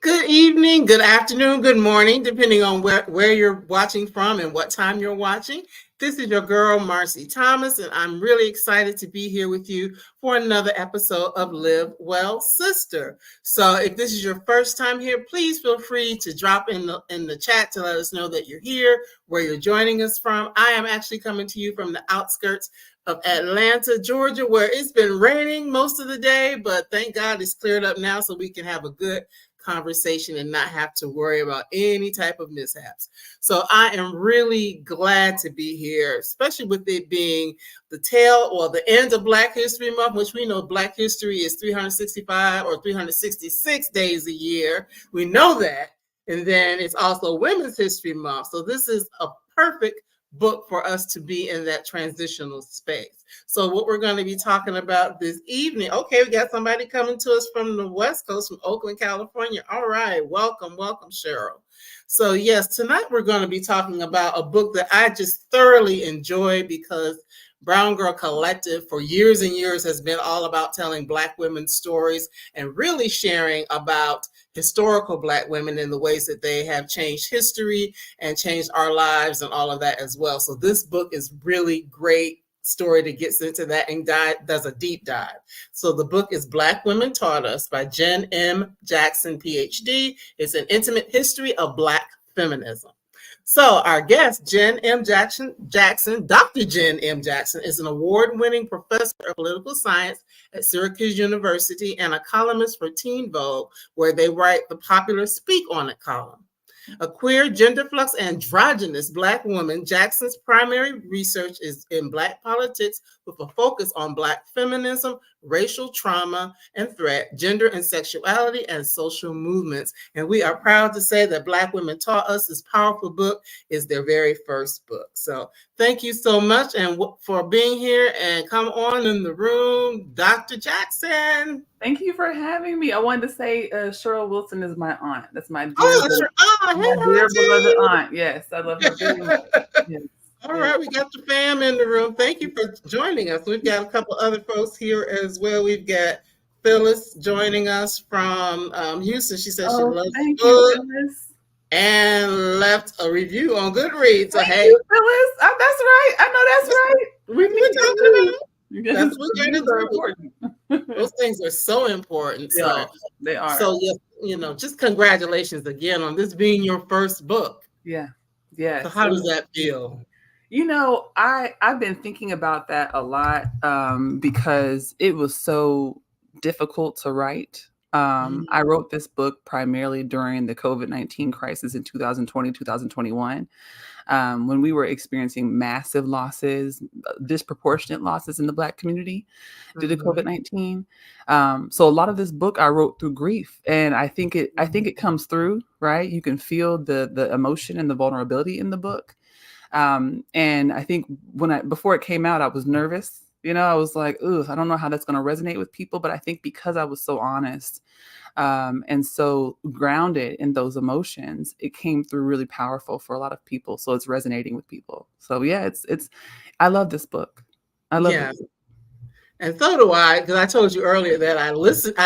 Good evening, good afternoon, good morning, depending on where you're watching from and what time you're watching. This is your girl, Marcie Thomas, and I'm really excited to be here with you for another episode of Live Well Sister. So if this is your first time here, please feel free to drop in the chat to let us know that you're here, where you're joining us from. I am actually coming to you from the outskirts of Atlanta, Georgia, where it's been raining most of the day, but thank God it's cleared up now so we can have a good conversation and not have to worry about any type of mishaps. So I am really glad to be here, especially with it being the tail or the end of Black History Month, which we know Black History is 365 or 366 days a year. We know that. And then it's also Women's History Month. So this is a perfect book for us to be in that transitional space. So what we're going to be talking about this evening, okay, we got somebody coming to us from the West Coast, from Oakland, California. All right, welcome, Cheryl. So yes, tonight we're going to be talking about a book that I just thoroughly enjoy because Brown Girl Collective for years and years has been all about telling Black women's stories and really sharing about historical Black women in the ways that they have changed history and changed our lives and all of that as well. So this book is really great story that gets into that and does a deep dive. So the book is Black Women Taught Us by Jenn M. Jackson, Ph.D. It's an intimate history of Black feminism. So our guest, Jenn M. Jackson, Dr. Jenn M. Jackson, is an award-winning professor of political science at Syracuse University and a columnist for Teen Vogue, where they write the popular Speak On It column. A queer, gender-flux, androgynous Black woman, Jackson's primary research is in Black politics with a focus on Black feminism, racial trauma and threat, gender and sexuality, and social movements. And we are proud to say that Black Women Taught Us, this powerful book, is their very first book. So thank you so much and for being here, and come on in the room, Dr. Jackson. Thank you for having me. I wanted to say Cheryl Wilson is my aunt. That's my dear, beloved aunt. Yes, I love her very much. Yes. All right, we got the fam in the room. Thank you for joining us. We've got a couple other folks here as well. We've got Phyllis joining us from Houston. She says she loves the book and left a review on Goodreads. So hey, you, Phyllis. That's right. I know that's right. That's what you're important. Those things are so important. They are. So just congratulations again on this being your first book. Yeah. So how does that feel? I've been thinking about that a lot because it was so difficult to write. I wrote this book primarily during the COVID-19 crisis in 2020, 2021, when we were experiencing massive losses, disproportionate losses in the Black community due to COVID-19. So a lot of this book I wrote through grief, and I think it comes through, right? You can feel the emotion and the vulnerability in the book. And I think before it came out, I was nervous. I was like, I don't know how that's going to resonate with people. But I think because I was so honest and so grounded in those emotions, it came through really powerful for a lot of people. So it's resonating with people. So yeah, I love this book. I love it. And so do I, because I told you earlier that I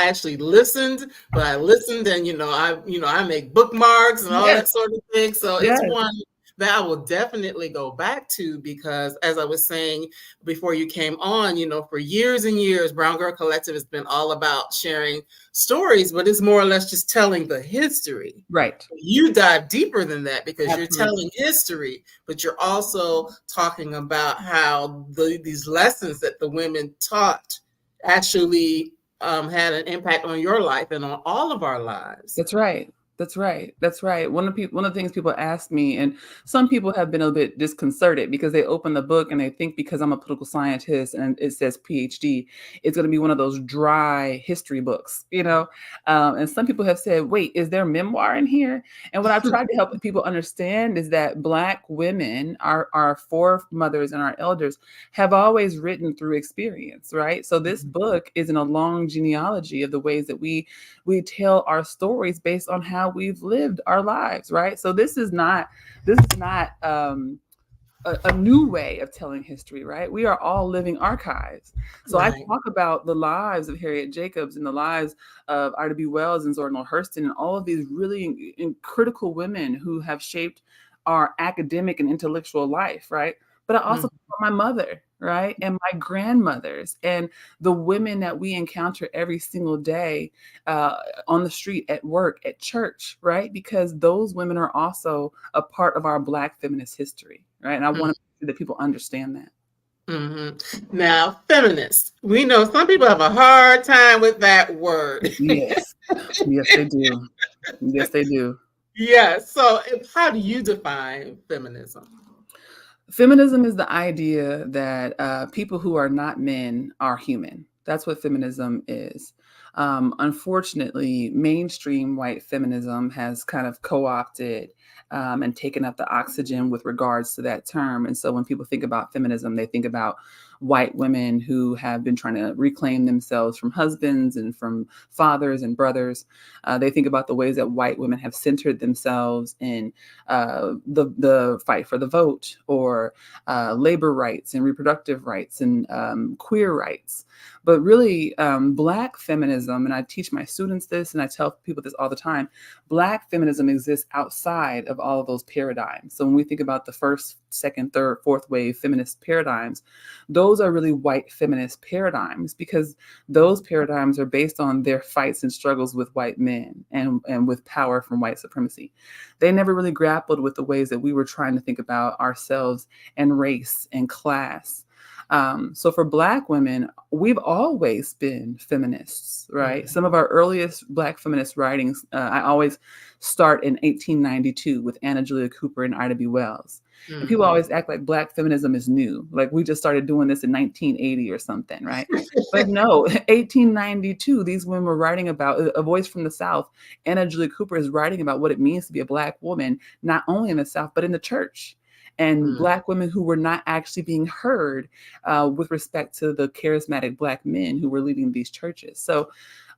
actually listened, but I listened and, I make bookmarks and all that sort of thing. So it's one that I will definitely go back to, because as I was saying before you came on, for years and years, Brown Girl Collective has been all about sharing stories, but it's more or less just telling the history. Right. You dive deeper than that, because you're Absolutely. telling history, but you're also talking about how these lessons that the women taught actually had an impact on your life and on all of our lives. That's right. That's right. That's right. One of the things people ask me, and some people have been a bit disconcerted because they open the book and they think because I'm a political scientist and it says Ph.D., it's going to be one of those dry history books, And some people have said, "Wait, is there memoir in here?" And what I've tried to help people understand is that Black women, our foremothers and our elders, have always written through experience, right? So this book isn't a long genealogy of the ways that we tell our stories based on how we've lived our lives, right? So this is not a new way of telling history, right? We are all living archives. So Right. I talk about the lives of Harriet Jacobs and the lives of Ida B. Wells and Zora Neale Hurston and all of these really critical women who have shaped our academic and intellectual life, right? But I also talk about my mother, right? And my grandmothers and the women that we encounter every single day on the street, at work, at church, right? Because those women are also a part of our Black feminist history, right? And I want to make sure that people understand that. Mm-hmm. Now, feminists, we know some people have a hard time with that word. Yes. Yes, they do. Yes, they do. Yeah. So, how do you define feminism? Feminism is the idea that people who are not men are human. That's what feminism is. Unfortunately, mainstream white feminism has kind of co-opted and taken up the oxygen with regards to that term. And so when people think about feminism, they think about white women who have been trying to reclaim themselves from husbands and from fathers and brothers. They think about the ways that white women have centered themselves in the fight for the vote, or labor rights and reproductive rights and queer rights. But really, Black feminism, and I teach my students this and I tell people this all the time, Black feminism exists outside of all of those paradigms. So when we think about the first, second, third, fourth wave feminist paradigms, those are really white feminist paradigms, because those paradigms are based on their fights and struggles with white men and with power from white supremacy. They never really grappled with the ways that we were trying to think about ourselves and race and class. So for Black women, we've always been feminists, right? Some of our earliest Black feminist writings, I always start in 1892 with Anna Julia Cooper and Ida B. Wells. And people always act like Black feminism is new, like we just started doing this in 1980 or something, right? But no, 1892, these women were writing about A Voice from the South. Anna Julia Cooper is writing about what it means to be a Black woman, not only in the South, but in the church. And Black women who were not actually being heard with respect to the charismatic Black men who were leading these churches. So,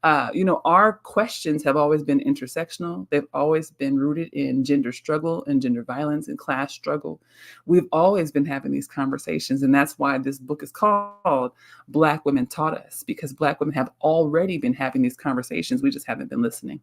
our questions have always been intersectional. They've always been rooted in gender struggle and gender violence and class struggle. We've always been having these conversations. And that's why this book is called Black Women Taught Us, because Black women have already been having these conversations. We just haven't been listening.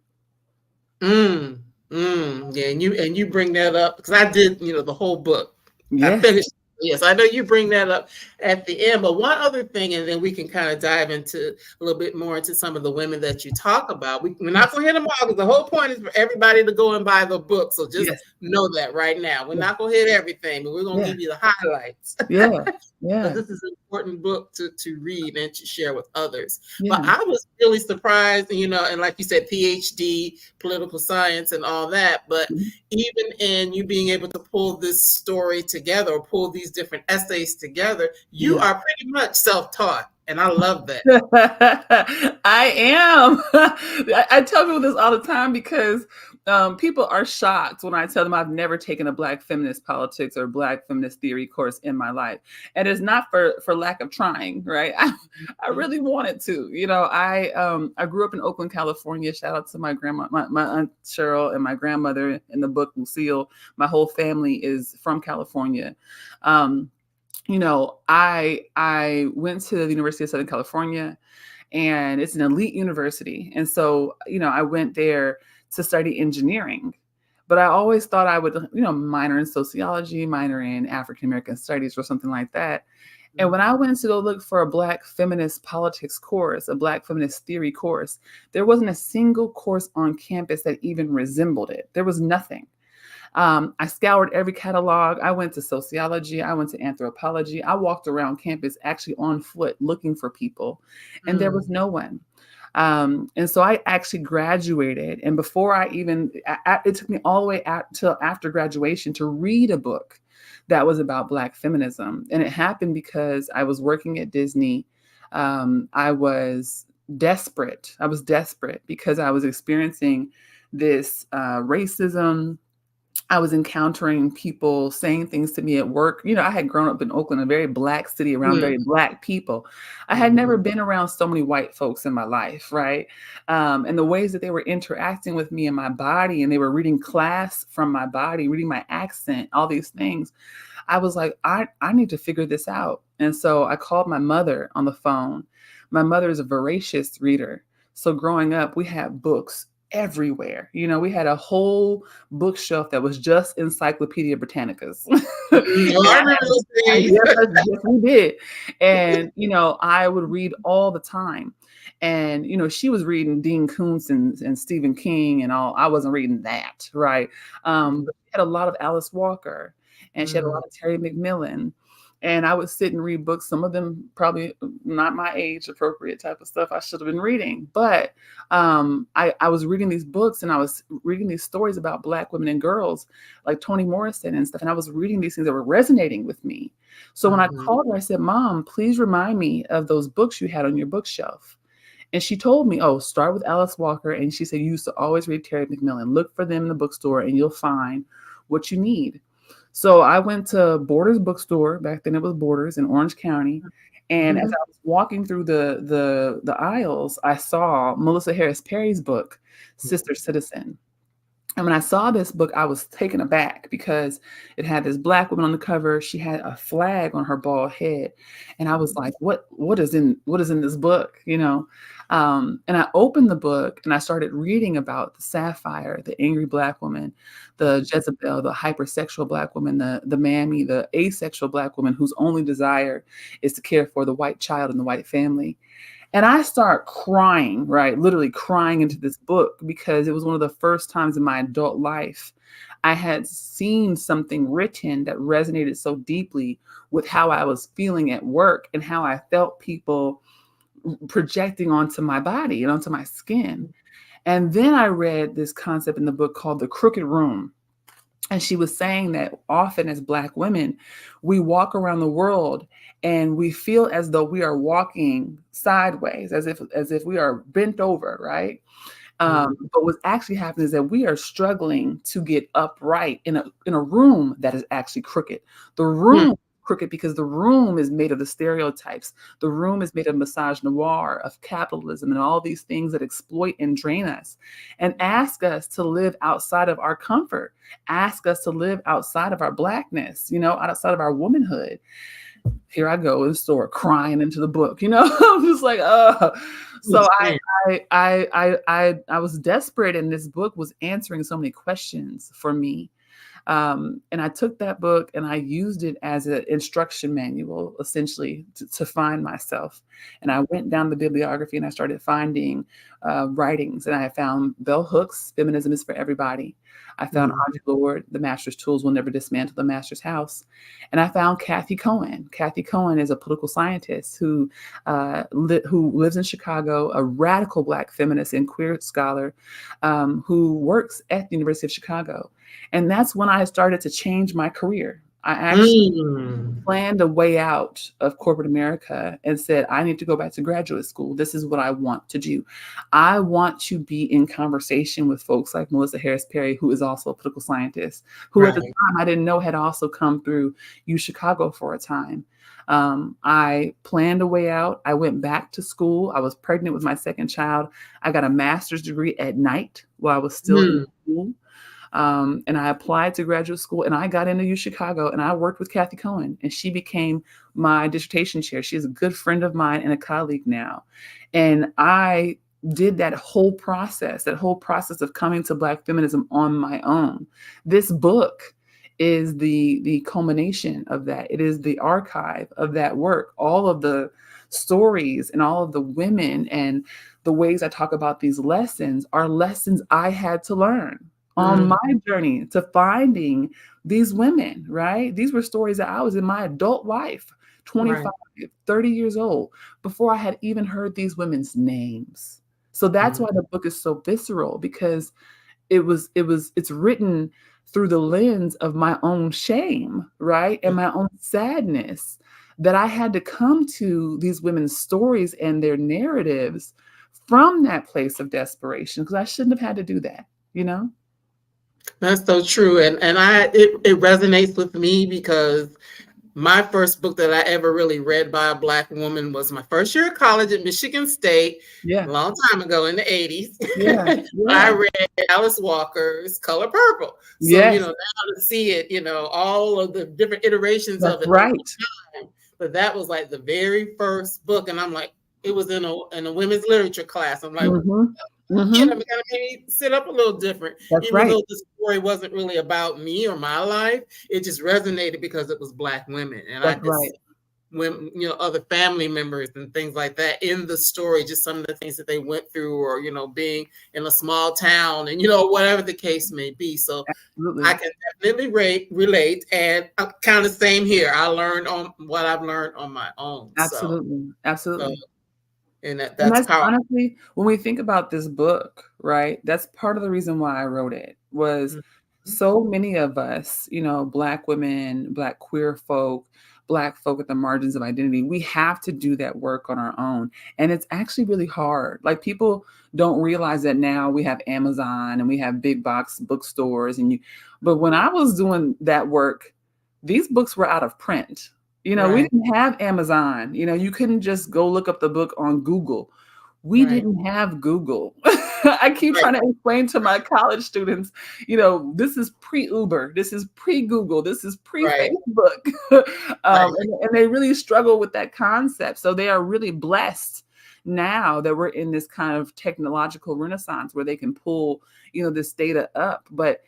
Yeah, and you bring that up because I did, the whole book. Yes. I finished. Yes, I know you bring that up at the end. But one other thing, and then we can kind of dive into a little bit more into some of the women that you talk about. We're not going to hit them all, because the whole point is for everybody to go and buy the book. So just know that right now. We're not going to hit everything, but we're going to give you the highlights. Yeah. This is an important book to read and to share with others. But I was really surprised, and like you said, PhD, political science and all that. But even in you being able to pull this story together, or pull these different essays together, you are pretty much self-taught. And I love that. I am. I tell people this all the time, because people are shocked when I tell them I've never taken a Black feminist politics or Black feminist theory course in my life. And it's not for lack of trying, right? I really wanted to. I grew up in Oakland, California. Shout out to my grandma, my Aunt Cheryl, and my grandmother in the book, Lucille. My whole family is from California. I went to the University of Southern California, and it's an elite university. And so, I went there to study engineering. But I always thought I would, minor in sociology, minor in African American studies or something like that. And when I went to go look for a Black feminist politics course, a Black feminist theory course, there wasn't a single course on campus that even resembled it. There was nothing. I scoured every catalog. I went to sociology. I went to anthropology. I walked around campus actually on foot looking for people, and there was no one. And so I actually graduated. And before I even, it took me all the way out till after graduation to read a book that was about Black feminism. And it happened because I was working at Disney. I was desperate. I was desperate because I was experiencing this racism. I was encountering people saying things to me at work. I had grown up in Oakland, a very Black city around very Black people. I had never been around so many white folks in my life, right? And the ways that they were interacting with me and my body, and they were reading class from my body, reading my accent, all these things. I was like, I need to figure this out. And so I called my mother on the phone. My mother is a voracious reader. So growing up, we had books everywhere. We had a whole bookshelf that was just Encyclopedia Britannicas. I remember those days. Yes, we did. And, I would read all the time. And, she was reading Dean Koontz and Stephen King and all. I wasn't reading that, right? But she had a lot of Alice Walker, and she had a lot of Terry McMillan. And I would sit and read books, some of them probably not my age appropriate type of stuff I should have been reading. But I was reading these books, and I was reading these stories about Black women and girls like Toni Morrison and stuff. And I was reading these things that were resonating with me. So when I called her, I said, Mom, please remind me of those books you had on your bookshelf. And she told me, start with Alice Walker. And she said, you used to always read Terry McMillan. Look for them in the bookstore and you'll find what you need. So I went to Borders bookstore. Back then it was Borders in Orange County. And as I was walking through the aisles, I saw Melissa Harris Perry's book, Sister Citizen. And when I saw this book, I was taken aback because it had this Black woman on the cover. She had a flag on her bald head. And I was like, what is in this book? And I opened the book and I started reading about the Sapphire, the angry Black woman, the Jezebel, the hypersexual Black woman, the mammy, the asexual Black woman whose only desire is to care for the white child and the white family. And I start crying, right? Literally crying into this book because it was one of the first times in my adult life I had seen something written that resonated so deeply with how I was feeling at work and how I felt people projecting onto my body and onto my skin. And then I read this concept in the book called The Crooked Room. And she was saying that often as Black women, we walk around the world and we feel as though we are walking sideways, as if we are bent over, right? But what's actually happening is that we are struggling to get upright in a room that is actually crooked. The room crooked because the room is made of the stereotypes. The room is made of misogynoir, of capitalism, and all these things that exploit and drain us and ask us to live outside of our comfort, ask us to live outside of our Blackness, outside of our womanhood. Here I go in the store crying into the book, I'm just like, So I was desperate, and this book was answering so many questions for me. And I took that book and I used it as an instruction manual, essentially, to find myself. And I went down the bibliography and I started finding writings. And I found Bell Hooks, Feminism is for Everybody. I found Audre Lorde, The Master's Tools Will Never Dismantle the Master's House. And I found Kathy Cohen. Kathy Cohen is a political scientist who lives in Chicago, a radical Black feminist and queer scholar who works at the University of Chicago. And that's when I started to change my career. I actually planned a way out of corporate America and said, I need to go back to graduate school. This is what I want to do. I want to be in conversation with folks like Melissa Harris Perry, who is also a political scientist, who at the time I didn't know had also come through Chicago for a time. I planned a way out. I went back to school. I was pregnant with my second child. I got a master's degree at night while I was still in school. And I applied to graduate school and I got into UChicago and I worked with Kathy Cohen and she became my dissertation chair. She's a good friend of mine and a colleague now. And I did that whole process of coming to Black feminism on my own. This book is the culmination of that. It is the archive of that work. All of the stories and all of the women and the ways I talk about these lessons are lessons I had to learn on my journey to finding these women, right? These were stories that I was in my adult life, 25, right. 30 years old, before I had even heard these women's names. So that's why the book is so visceral, because it's written through the lens of my own shame, right? And my own sadness, that I had to come to these women's stories and their narratives from that place of desperation, because I shouldn't have had to do that, you know? That's so true. And it resonates with me, because my first book that I ever really read by a Black woman was my first year of college at Michigan State, a long time ago in the 80s. I read Alice Walker's Color Purple. So, you know, now to see it, you know, all of the different iterations of it. Right. But that was like the very first book. And I'm like, it was in a women's literature class. I'm like, you know, it kind of made me sit up a little different. Even though the story wasn't really about me or my life, it just resonated because it was Black women. And I could see when, you know, other family members and things like that in the story, just some of the things that they went through, or, you know, being in a small town and, you know, whatever the case may be. So I can definitely relate. And kind of same here. I learned on what I've learned on my own. Absolutely. Absolutely. So, and that's honestly, when we think about this book, right, that's part of the reason why I wrote it, was so many of us, you know, Black women, Black queer folk, Black folk at the margins of identity, we have to do that work on our own. And it's actually really hard. Like, people don't realize that now we have Amazon and we have big box bookstores. But when I was doing that work, these books were out of print. You know, we didn't have Amazon. You know, you couldn't just go look up the book on Google. We didn't have Google. I keep trying to explain to my college students, you know, this is pre-Uber, this is pre-Google, this is pre-Facebook. And they really struggle with that concept. So they are really blessed now that we're in this kind of technological renaissance where they can pull, you know, this data up. But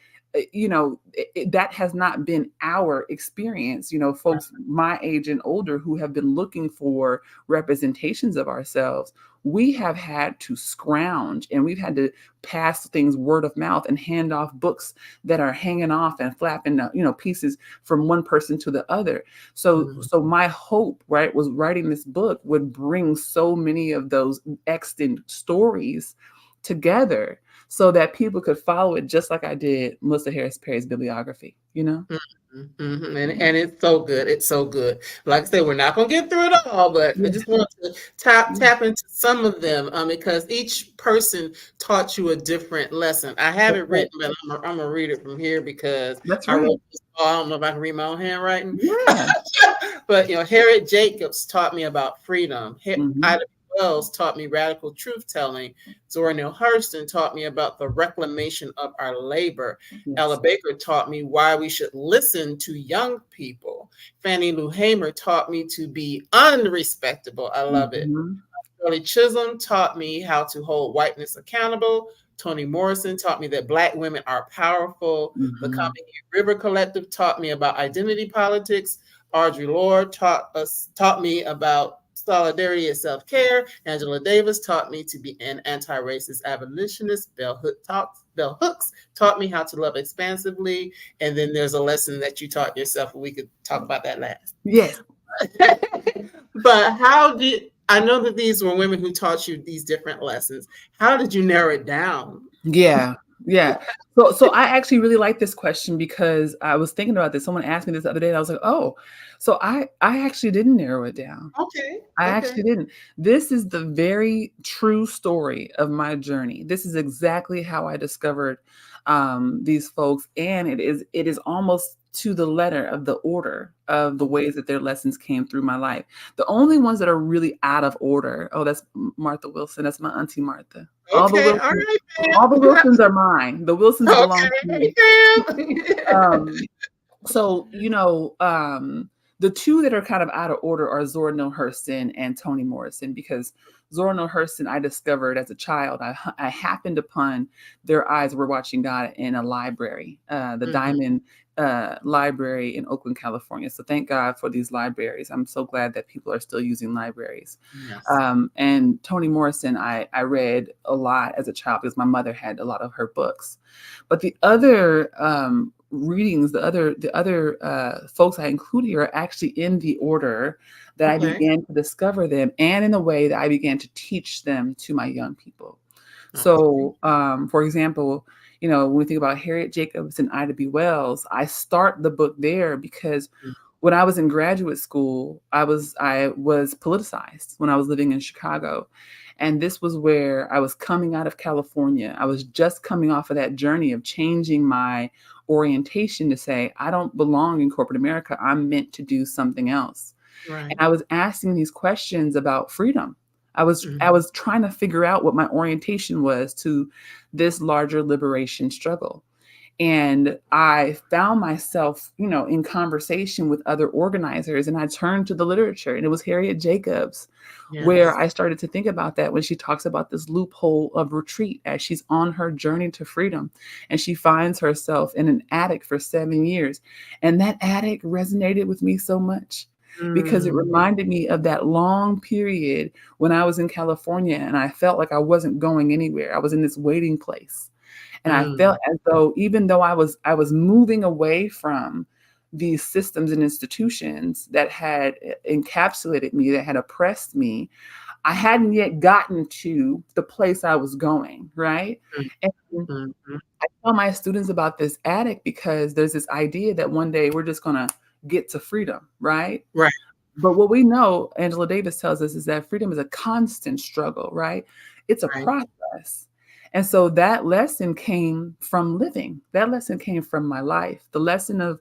you know, that has not been our experience. You know, folks my age and older who have been looking for representations of ourselves, we have had to scrounge, and we've had to pass things word of mouth and hand off books that are hanging off and flapping, you know, pieces from one person to the other. So my hope, right, was writing this book would bring so many of those extant stories together, so that people could follow it, just like I did Melissa Harris Perry's bibliography, you know? And it's so good. It's so good. Like I said, we're not going to get through it all, but I just want to tap into some of them, because each person taught you a different lesson. I have it written, but I'm going to read it from here, because I wrote this. I don't know if I can read my own handwriting. But, you know, Harriet Jacobs taught me about freedom. Ida Wells taught me radical truth-telling. Zora Neale Hurston taught me about the reclamation of our labor. Ella Baker taught me why we should listen to young people. Fannie Lou Hamer taught me to be unrespectable. I love it. Shirley Chisholm taught me how to hold whiteness accountable. Toni Morrison taught me that Black women are powerful. The Combahee River Collective taught me about identity politics. Audre Lorde taught me about solidarity and self-care. Angela Davis taught me to be an anti-racist abolitionist. Bell Hooks taught me how to love expansively. And then there's a lesson that you taught yourself. We could talk about that last. Yes. But I know that these were women who taught you these different lessons. How did you narrow it down? Yeah. So I actually really like this question, because I was thinking about this. Someone asked me this the other day, and I was like, oh, so I actually didn't narrow it down. I actually didn't. This is the very true story of my journey. This is exactly how I discovered these folks. And it is almost to the letter of the order of the ways that their lessons came through my life. The only ones that are really out of order, that's Martha Wilson. That's my auntie Martha. All the Wilsons are mine. The Wilsons belong to me. So, you know, The two that are kind of out of order are Zora Neale Hurston and Toni Morrison, because Zora Neale Hurston I discovered as a child. I happened upon their eyes were watching God in a library, the Diamond Library in Oakland, California. So thank God for these libraries. I'm so glad that people are still using libraries. Yes. And Toni Morrison, I read a lot as a child because my mother had a lot of her books. But the other readings, the other folks I include here are actually in the order that I began to discover them, and in the way that I began to teach them to my young people. So, for example, when we think about Harriet Jacobs and Ida B. Wells, I start the book there because when I was in graduate school, I was politicized when I was living in Chicago. And this was where I was coming out of California. I was just coming off of that journey of changing my orientation to say, I don't belong in corporate America. I'm meant to do something else. Right. And I was asking these questions about freedom. I was trying to figure out what my orientation was to this larger liberation struggle. And I found myself, in conversation with other organizers, and I turned to the literature, and it was Harriet Jacobs, where I started to think about that when she talks about this loophole of retreat as she's on her journey to freedom. And she finds herself in an attic for 7 years. And that attic resonated with me so much because it reminded me of that long period when I was in California and I felt like I wasn't going anywhere. I was in this waiting place. And I felt as though, even though I was moving away from these systems and institutions that had encapsulated me, that had oppressed me, I hadn't yet gotten to the place I was going, right? And I tell my students about this attic because there's this idea that one day we're just going to get to freedom, right? Right. But what we know, Angela Davis tells us, is that freedom is a constant struggle, right? It's a process. And so that lesson came from living. That lesson came from my life. The lesson of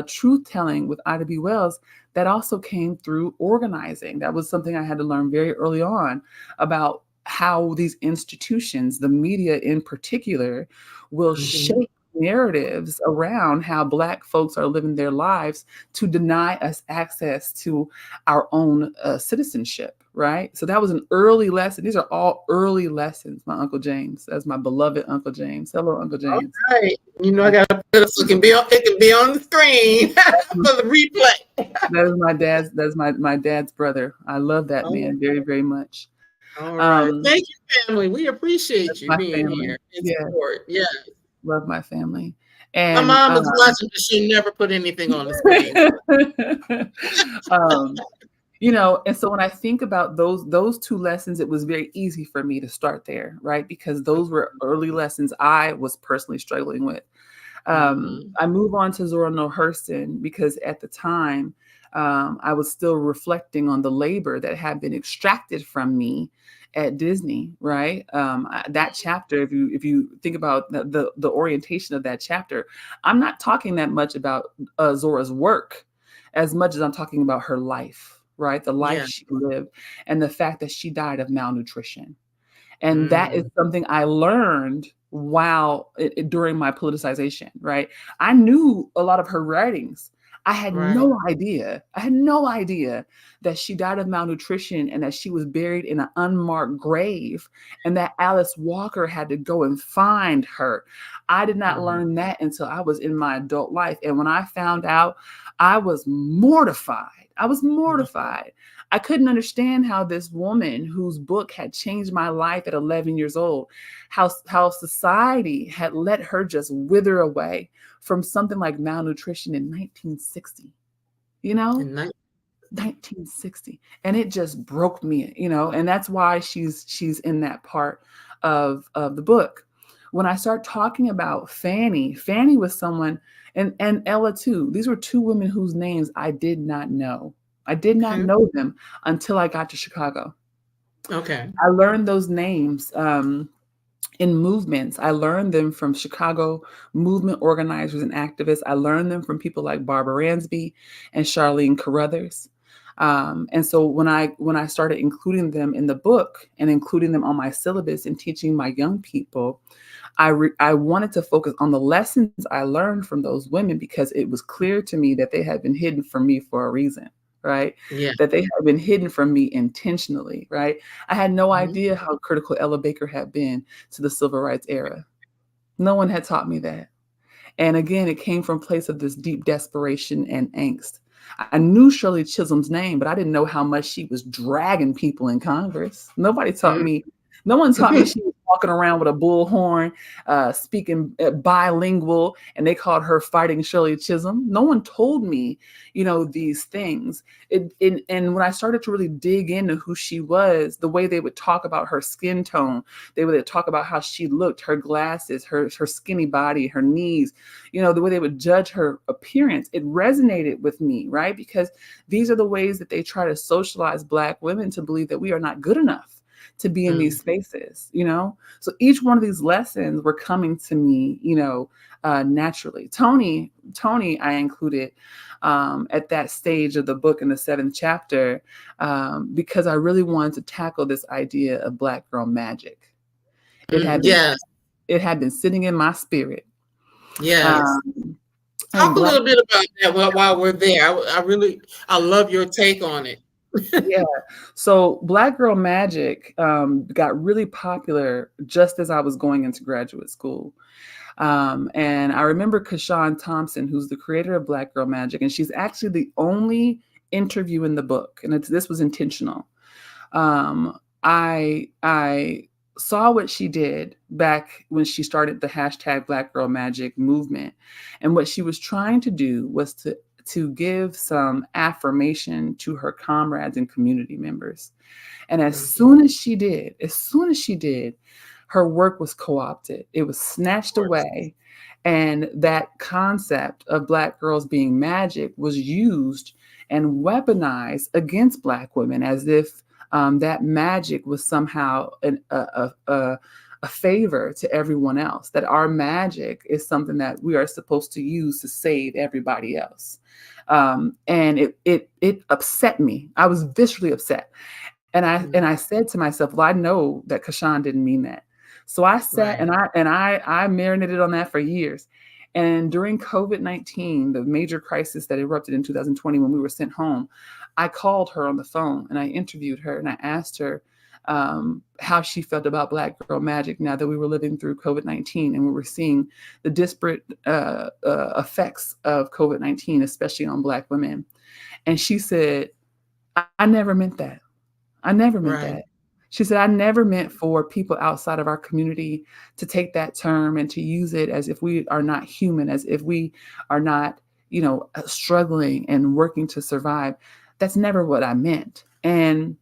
truth telling with Ida B. Wells, that also came through organizing. That was something I had to learn very early on about how these institutions, the media in particular, will shape narratives around how Black folks are living their lives to deny us access to our own citizenship, right? So that was an early lesson. These are all early lessons, my Uncle James, as my beloved Uncle James. Hello, Uncle James. All right. I got to put it so it can be on the screen for the replay. That is my dad's. That's my dad's brother. I love that man very, very much. All right. Thank you, family. We appreciate you being here. Yeah. Love my family. And my mom is watching, but she'll never put anything on the screen. And so when I think about those two lessons, it was very easy for me to start there, right? Because those were early lessons I was personally struggling with. I move on to Zora Neale Hurston because at the time, I was still reflecting on the labor that had been extracted from me at Disney, right? That chapter, if you think about the orientation of that chapter, I'm not talking that much about Zora's work as much as I'm talking about her life, right? The life she lived and the fact that she died of malnutrition. And that is something I learned during my politicization, right? I knew a lot of her writings. I had no idea that she died of malnutrition and that she was buried in an unmarked grave and that Alice Walker had to go and find her. I did not learn that until I was in my adult life. And when I found out, I was mortified. I couldn't understand how this woman whose book had changed my life at 11 years old, how society had let her just wither away from something like malnutrition in 1960, in 1960. And it just broke me, and that's why she's in that part of the book. When I start talking about Fanny was someone, and Ella too. These were two women whose names I did not know. I did not know them until I got to Chicago. Okay. I learned those names in movements. I learned them from Chicago movement organizers and activists. I learned them from people like Barbara Ransby and Charlene Carruthers. And so when I started including them in the book and including them on my syllabus and teaching my young people, I wanted to focus on the lessons I learned from those women, because it was clear to me that they had been hidden from me for a reason, right? Yeah. That they had been hidden from me intentionally, right? I had no Mhm. idea how critical Ella Baker had been to the civil rights era. No one had taught me that. And again, it came from a place of this deep desperation and angst. I knew Shirley Chisholm's name, but I didn't know how much she was dragging people in Congress. No one taught me she was walking around with a bullhorn, speaking bilingual, and they called her Fighting Shirley Chisholm. No one told me, these things. And when I started to really dig into who she was, the way they would talk about her skin tone, they would talk about how she looked, her glasses, her skinny body, her knees, the way they would judge her appearance, it resonated with me, right? Because these are the ways that they try to socialize Black women to believe that we are not good enough to be in these spaces, So each one of these lessons were coming to me, naturally. Tony, I included at that stage of the book in the 7th chapter, because I really wanted to tackle this idea of Black girl magic. It had been sitting in my spirit. Yes. Talk a little bit about that while we're there. I love your take on it. Yeah. So Black girl magic got really popular just as I was going into graduate school. And I remember Kashawn Thompson, who's the creator of Black girl magic, and she's actually the only interview in the book, and this was intentional. I saw what she did back when she started the hashtag Black Girl Magic movement. And what she was trying to do was to give some affirmation to her comrades and community members. And as soon as she did, her work was co-opted. It was snatched away. And that concept of Black girls being magic was used and weaponized against Black women, as if that magic was somehow a favor to everyone else, that our magic is something that we are supposed to use to save everybody else. And it upset me. I was viscerally upset. And I said to myself, well, I know that Kashawn didn't mean that. So I sat and I marinated on that for years. And during COVID-19, the major crisis that erupted in 2020, when we were sent home, I called her on the phone and I interviewed her and I asked her how she felt about Black girl magic now that we were living through COVID-19 and we were seeing the disparate effects of COVID-19, especially on Black women. And she said, I never meant that. I never meant that. She said, I never meant for people outside of our community to take that term and to use it as if we are not human, as if we are not, struggling and working to survive. That's never what I meant. And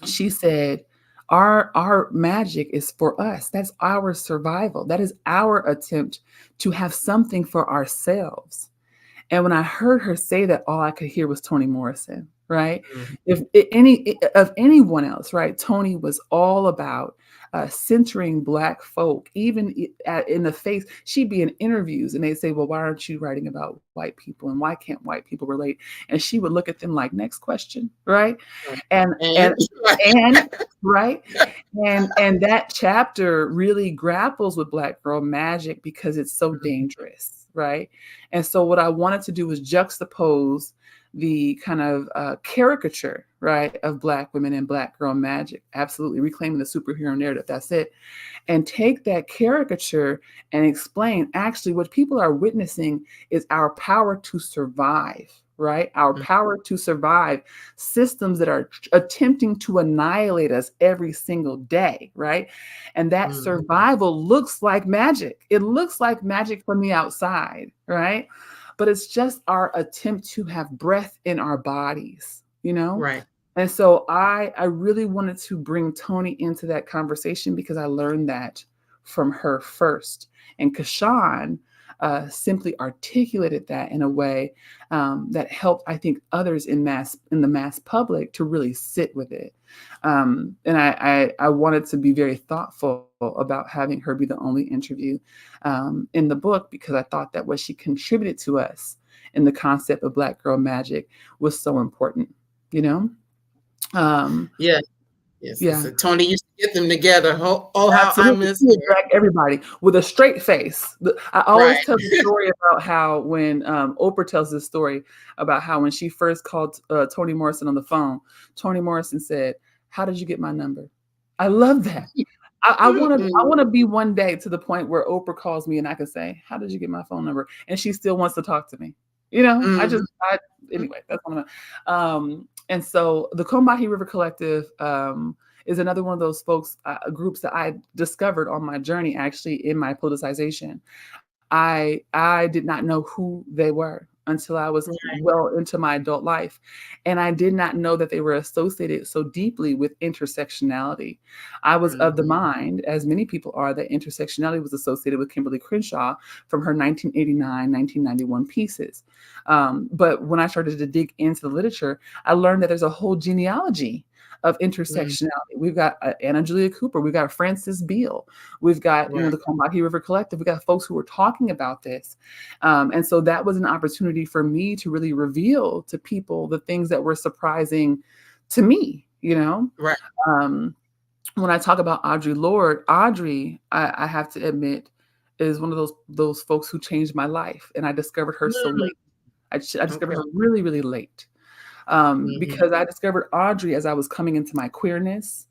she said, our magic is for us. That's our survival. That is our attempt to have something for ourselves. And when I heard her say that, all I could hear was Toni Morrison, right? If anyone else, right? Toni was all about centering Black folk, even in the face. She'd be in interviews and they'd say, well, why aren't you writing about white people? And why can't white people relate? And she would look at them like, next question, right? And right. And that chapter really grapples with Black girl magic because it's so dangerous, right? And so what I wanted to do was juxtapose the kind of caricature, right, of Black women and Black girl magic, absolutely reclaiming the superhero narrative, that's it, and take that caricature and explain actually what people are witnessing is our power to survive, right? Our power to survive systems that are attempting to annihilate us every single day, right? And that survival looks like magic. It looks like magic from the outside, right? But it's just our attempt to have breath in our bodies, Right. And so I really wanted to bring Toni into that conversation because I learned that from her first. And Kashawn simply articulated that in a way that helped, I think, others in the mass public to really sit with it. And I wanted to be very thoughtful about having her be the only interview in the book because I thought that what she contributed to us in the concept of Black girl magic was so important. you know? Yeah. Yes. Yeah. So Tony used to get them together. Oh, how I Absolutely. miss He would her. drag everybody with a straight face. I always Right. tell the story about how when Oprah tells this story about how when she first called Toni Morrison on the phone, Toni Morrison said, "How did you get my number?" I love that. I want to be one day to the point where Oprah calls me and I can say, "How did you get my phone number?" And she still wants to talk to me. You know, Mhm. anyway, that's one of my. And so the Combahee River Collective is another one of those folks, groups that I discovered on my journey, actually in my politicization. I did not know who they were until I was Right. well into my adult life. And I did not know that they were associated so deeply with intersectionality. I was of the Mhm. mind, as many people are, that intersectionality was associated with Kimberly Crenshaw from her 1989, 1991 pieces. But when I started to dig into the literature, I learned that there's a whole genealogy of Mhm. intersectionality. We've got Anna Julia Cooper, we've got Frances Beale, we've got, Right. the Combahee River Collective. We got folks who were talking about this. And so that was an opportunity for me to really reveal to people the things that were surprising to me, Right. Um, when I talk about Audre, I have to admit, is one of those folks who changed my life. And I discovered her so Mm. late. I discovered Okay. her really, really late. Mhm. Because I discovered Audre as I was coming into my queerness,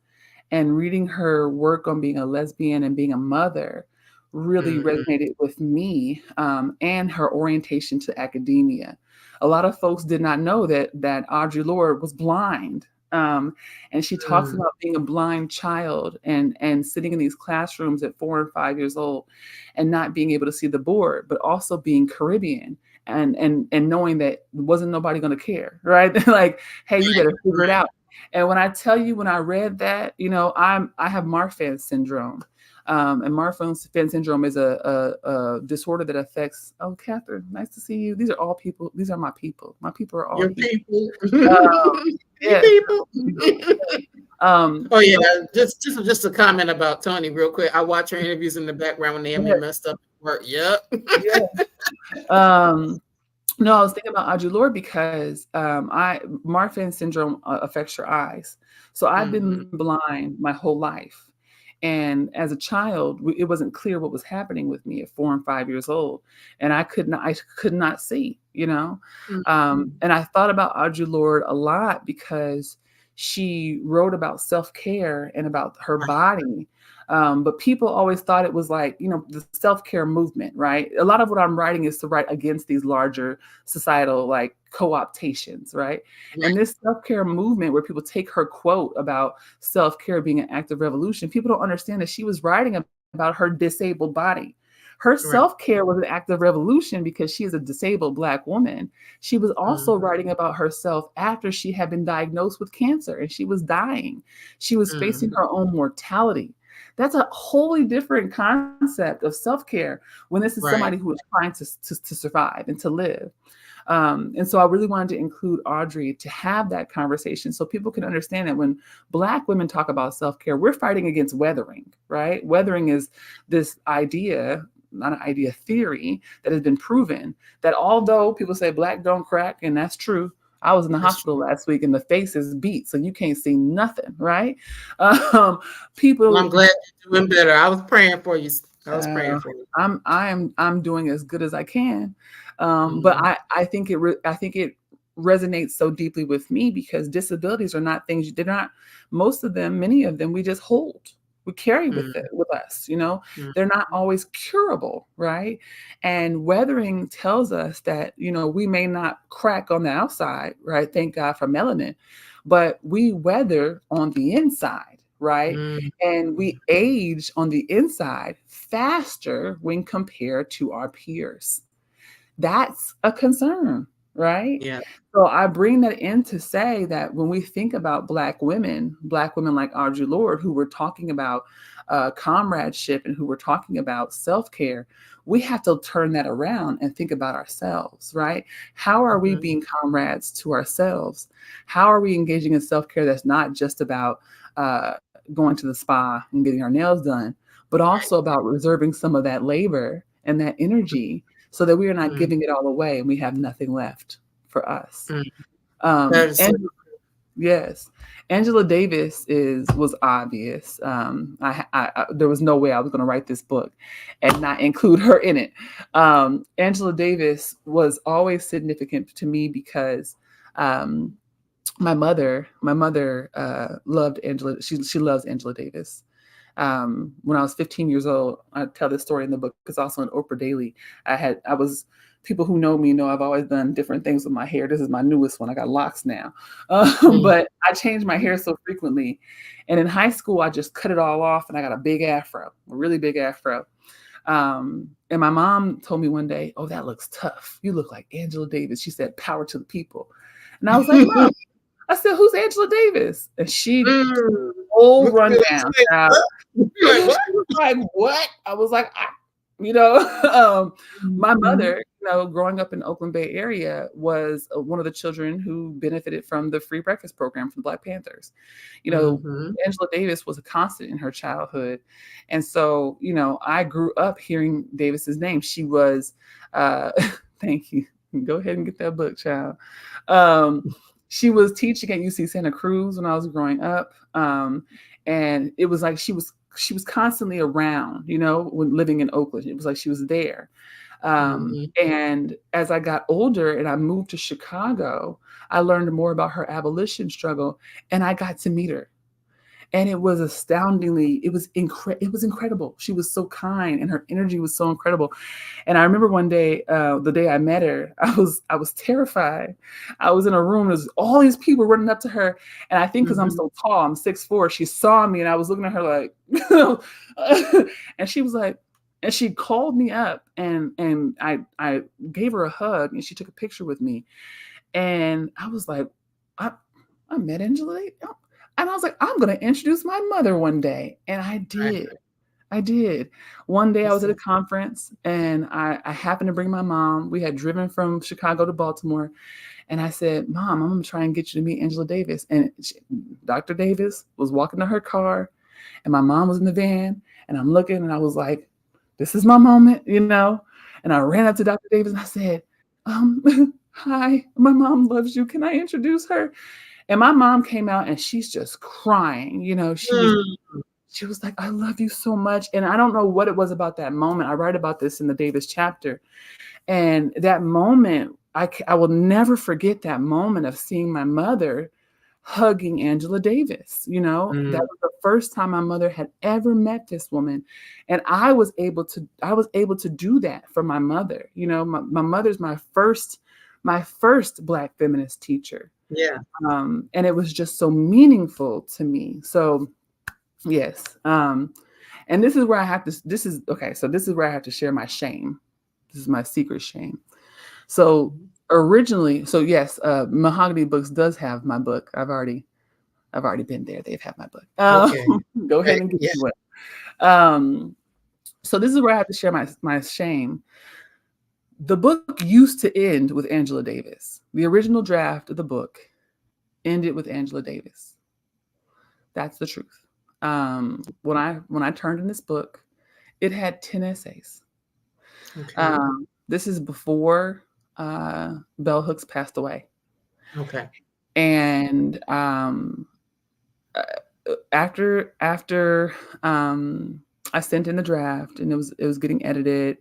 and reading her work on being a lesbian and being a mother really Mhm. resonated with me, and her orientation to academia. A lot of folks did not know that Audre Lorde was blind. And she talks Mm. about being a blind child and sitting in these classrooms at 4 and 5 years old and not being able to see the board, but also being Caribbean and knowing that wasn't nobody going to care, right? Like, hey, you better figure it Right. out. And when I tell you, when I read that, I have Marfan syndrome. And Marfan syndrome is a disorder that affects. Oh, Catherine, nice to see you. These are all people. These are my people. My people are all Your here. people. Um, Hey, yes. people. Oh You yeah, know, just a comment about Tony real quick. I watch her interviews in the background when they have me yeah, messed up at work. Yep. yeah. Um, no, I was thinking about Audre Lorde because Marfan syndrome affects your eyes. So I've Mhm. been blind my whole life. And as a child, it wasn't clear what was happening with me at 4 and 5 years old. And I could not see, Mhm. And I thought about Audre Lorde a lot because she wrote about self-care and about her Right. body. But people always thought it was like, the self-care movement, right? A lot of what I'm writing is to write against these larger societal like co-optations, right? Right. And this self-care movement where people take her quote about self-care being an act of revolution, people don't understand that she was writing about her disabled body. Her Right. self-care was an act of revolution because she is a disabled Black woman. She was also Mhm. writing about herself after she had been diagnosed with cancer and she was dying. She was facing Mhm. her own mortality. That's a wholly different concept of self-care when this is Right. somebody who is trying to survive and to live. And so I really wanted to include Audre to have that conversation so people can understand that when Black women talk about self-care, we're fighting against weathering, right? Weathering is this idea, not an idea, theory that has been proven that although people say Black don't crack, and that's true. I was in the That's hospital true. last week and the face is beat, so you can't see nothing, right? Um, Well, I'm people glad you're doing better. I was praying for you. I was praying uh, for you. I'm doing as good as I can, but Mhm. I think it resonates so deeply with me because disabilities are not things. They're not, most of them, many of them we just hold, we carry Mhm. with us. Mhm. They're not always curable, right? And weathering tells us that we may not crack on the outside, right? Thank God for melanin, but we weather on the inside, right? Mhm. And we age on the inside faster when compared to our peers. That's a concern, right? Yeah. So I bring that in to say that when we think about Black women like Audre Lorde, who were talking about comradeship and who were talking about self-care, we have to turn that around and think about ourselves, right? How are we Mhm. being comrades to ourselves? How are we engaging in self-care that's not just about going to the spa and getting our nails done, but Right. also about reserving some of that labor and that energy so that we are not Mhm. giving it all away and we have nothing left for us. Mhm. That is so And true. Yes. Angela Davis was obvious. There was no way I was going to write this book and not include her in it. Angela Davis was always significant to me because my mother loved Angela. She loves Angela Davis. When I was 15 years old, I tell this story in the book. It's also in Oprah Daily. People who know me know I've always done different things with my hair. This is my newest one. I got locks now. But I changed my hair so frequently. And in high school, I just cut it all off and I got a big afro, a really big afro. And my mom told me one day, "Oh, that looks tough. You look like Angela Davis." She said, "Power to the people." And I was like, "Mom," I said, "Who's Angela Davis?" And she whole rundown. Like, what? I was like, my mother, growing up in the Oakland Bay area, was one of the children who benefited from the free breakfast program from Black Panthers. Angela Davis was a constant in her childhood. And so, I grew up hearing Davis's name. She was, thank you. Go ahead and get that book, child. She was teaching at UC Santa Cruz when I was growing up. And it was like she was constantly around, when living in Oakland. It was like she was there. And as I got older and I moved to Chicago, I learned more about her abolition struggle and I got to meet her. And it was it was incredible. She was so kind and her energy was so incredible. And I remember one day, the day I met her, I was terrified. I was in a room, there's all these people running up to her. And I think because I'm so tall, I'm 6'4", she saw me and I was looking at her like, and she was like, and she called me up and I gave her a hug and she took a picture with me. And I was like, I met Angela. And I was like, I'm going to introduce my mother one day. And I did. I did. One day I was at a conference and I happened to bring my mom. We had driven from Chicago to Baltimore. And I said, "Mom, I'm going to try and get you to meet Angela Davis." And Dr. Davis was walking to her car and my mom was in the van. And I'm looking and I was like, this is my moment, And I ran up to Dr. Davis and I said, "Hi, my mom loves you. Can I introduce her?" And my mom came out and she's just crying, she was like, "I love you so much." And I don't know what it was about that moment. I write about this in the Davis chapter. And that moment, I will never forget that moment of seeing my mother hugging Angela Davis. That was the first time my mother had ever met this woman. And I was able to do that for my mother. My mother's my first Black feminist teacher. Yeah. And it was just so meaningful to me. So yes. And this is where I have to, so this is where I have to share my shame. This is my secret shame. So originally, yes, Mahogany Books does have my book. I've already been there. They've had my book. Okay. Go ahead and get to it. So this is where I have to share my shame. The book used to end with Angela Davis. The original draft of the book ended with Angela Davis. That's the truth. When I turned in this book, it had 10 essays. Okay. This is before Bell Hooks passed away. Okay. And after I sent in the draft and it was getting edited,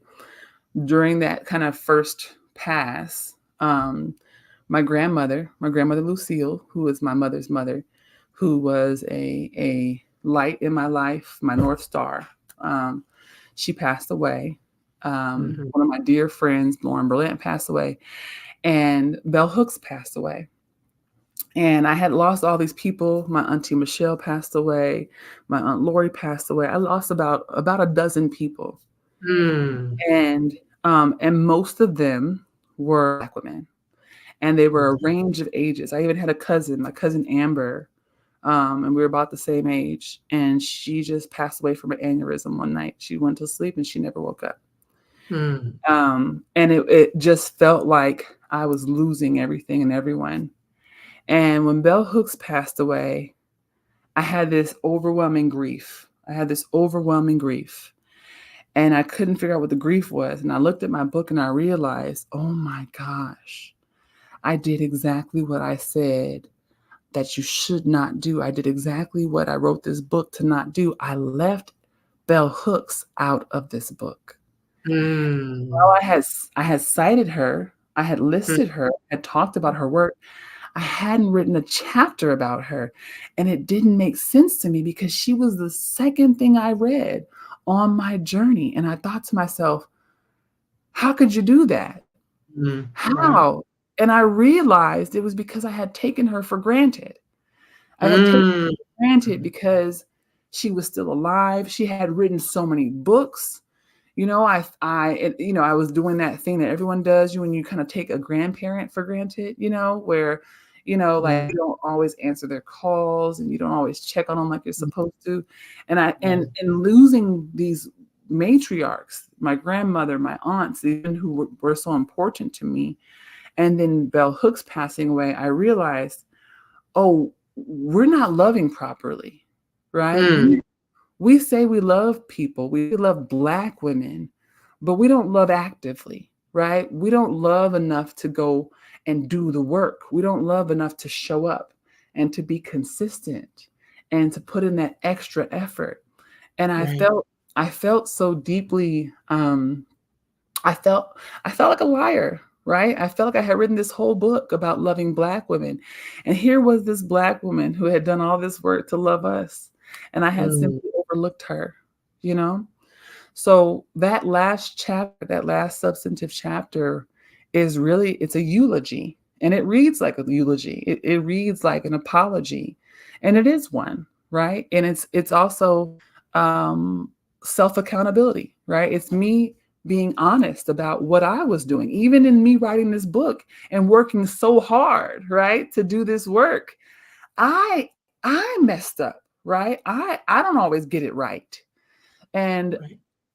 during that kind of first pass, my grandmother Lucille, who was my mother's mother, who was a light in my life, my North Star, she passed away. One of my dear friends, Lauren Berlant, passed away, and Bell Hooks passed away. And I had lost all these people. My auntie Michelle passed away. My aunt Lorde passed away. I lost about a dozen people. And most of them were Black women, and they were a range of ages. I even had my cousin Amber, and we were about the same age, and she just passed away from an aneurysm one night. She went to sleep and she never woke up. And it just felt like I was losing everything and everyone. And when Bell Hooks passed away, I had this overwhelming grief. And I couldn't figure out what the grief was. And I looked at my book and I realized, oh my gosh, I did exactly what I said that you should not do. I did exactly what I wrote this book to not do. I left bell hooks out of this book. Well, I had cited her, I had listed her, had talked about her work. I hadn't written a chapter about her, and it didn't make sense to me because she was the second thing I read on my journey. And I thought to myself, how could you do that? Right. How? And I realized it was because I had taken her for granted. I had taken her Mm. for granted because she was still alive. She had written so many books. You know, I was doing that thing that everyone does when you kind of take a grandparent for granted, where, like you don't always answer their calls and you don't always check on them like you're supposed to. And losing these matriarchs, my grandmother, my aunts, even who were so important to me, and then Bell Hooks passing away, I realized, oh, we're not loving properly, right? We say we love people, we love Black women, but we don't love actively, right? We don't love enough to go and do the work. We don't love enough to show up and to be consistent and to put in that extra effort. And I felt so deeply, I felt like a liar, right? I felt like I had written this whole book about loving Black women. And here was this Black woman who had done all this work to love us. And I had simply overlooked her, you know? So that last chapter, that last substantive chapter it's a eulogy. And it reads like a eulogy. It reads like an apology. And it is one, right? And it's also self-accountability, right? It's me being honest about what I was doing, even in me writing this book and working so hard, right, to do this work. I messed up, right? I don't always get it right. And